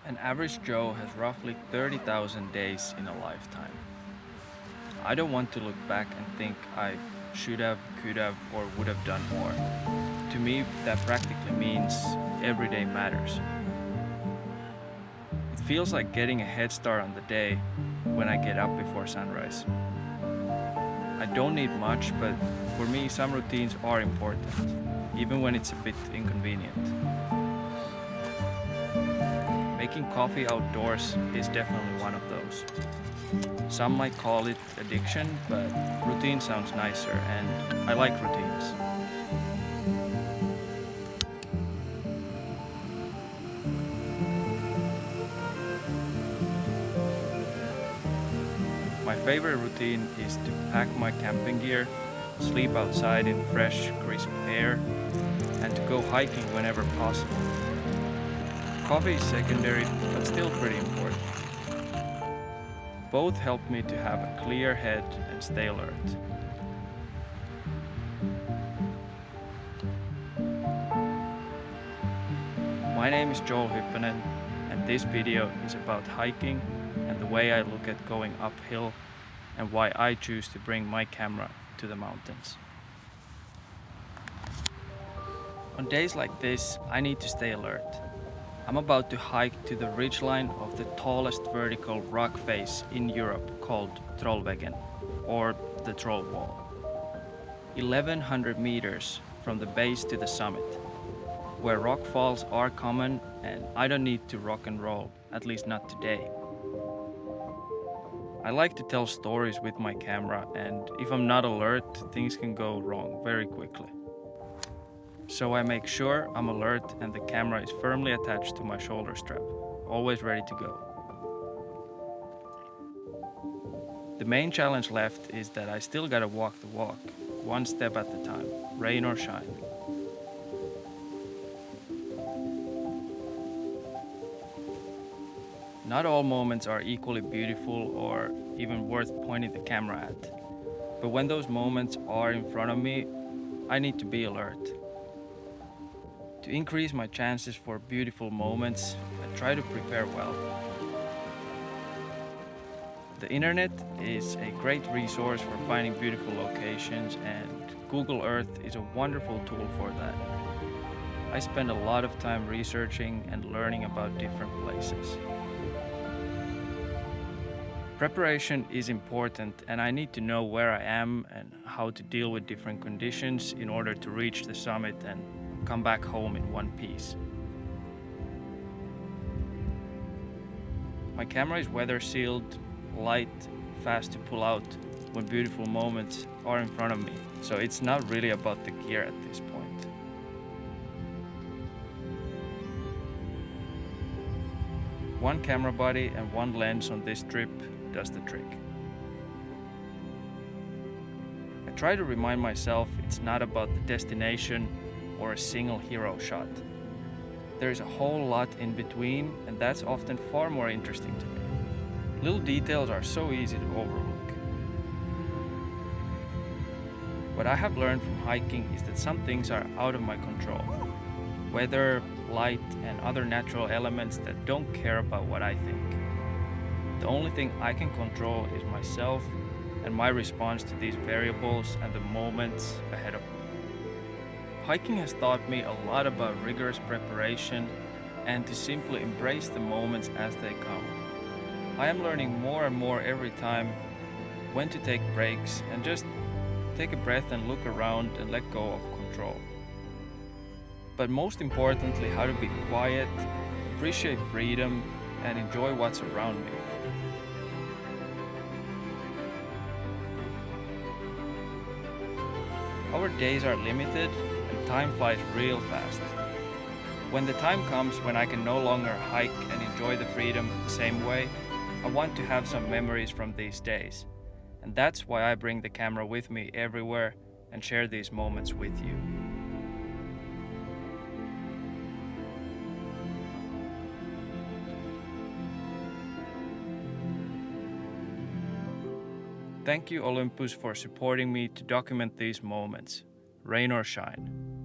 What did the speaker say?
An average Joe has roughly 30,000 days in a lifetime. I don't want to look back and think I should have, could have, or would have done more. To me, that practically means every day matters. It feels like getting a head start on the day when I get up before sunrise. I don't need much, but for me, some routines are important, even when it's a bit inconvenient. Making coffee outdoors is definitely one of those. Some might call it addiction, but routine sounds nicer, and I like routines. My favorite routine is to pack my camping gear, sleep outside in fresh, crisp air, and to go hiking whenever possible. Coffee is secondary, but still pretty important. Both help me to have a clear head and stay alert. My name is Joel Hyppönen, and this video is about hiking and the way I look at going uphill and why I choose to bring my camera to the mountains. On days like this, I need to stay alert. I'm about to hike to the ridgeline of the tallest vertical rock face in Europe called Trollveggen, or the Troll Wall. 1100 meters from the base to the summit, where rock falls are common and I don't need to rock and roll, at least not today. I like to tell stories with my camera, and if I'm not alert, things can go wrong very quickly. So I make sure I'm alert and the camera is firmly attached to my shoulder strap, always ready to go. The main challenge left is that I still gotta walk the walk, one step at a time, rain or shine. Not all moments are equally beautiful or even worth pointing the camera at. But when those moments are in front of me, I need to be alert. To increase my chances for beautiful moments, I try to prepare well. The internet is a great resource for finding beautiful locations, and Google Earth is a wonderful tool for that. I spend a lot of time researching and learning about different places. Preparation is important, and I need to know where I am and how to deal with different conditions in order to reach the summit and come back home in one piece. My camera is weather sealed, light, fast to pull out when beautiful moments are in front of me, so it's not really about the gear at this point. One camera body and one lens on this trip does the trick. I try to remind myself it's not about the destination or a single hero shot. There is a whole lot in between, and that's often far more interesting to me. Little details are so easy to overlook. What I have learned from hiking is that some things are out of my control. Weather, light, and other natural elements that don't care about what I think. The only thing I can control is myself and my response to these variables and the moments ahead of me. Hiking has taught me a lot about rigorous preparation and to simply embrace the moments as they come. I am learning more and more every time when to take breaks and just take a breath and look around and let go of control. But most importantly, how to be quiet, appreciate freedom, and enjoy what's around me. Our days are limited and time flies real fast. When the time comes when I can no longer hike and enjoy the freedom the same way, I want to have some memories from these days. And that's why I bring the camera with me everywhere and share these moments with you. Thank you, Olympus, for supporting me to document these moments, rain or shine.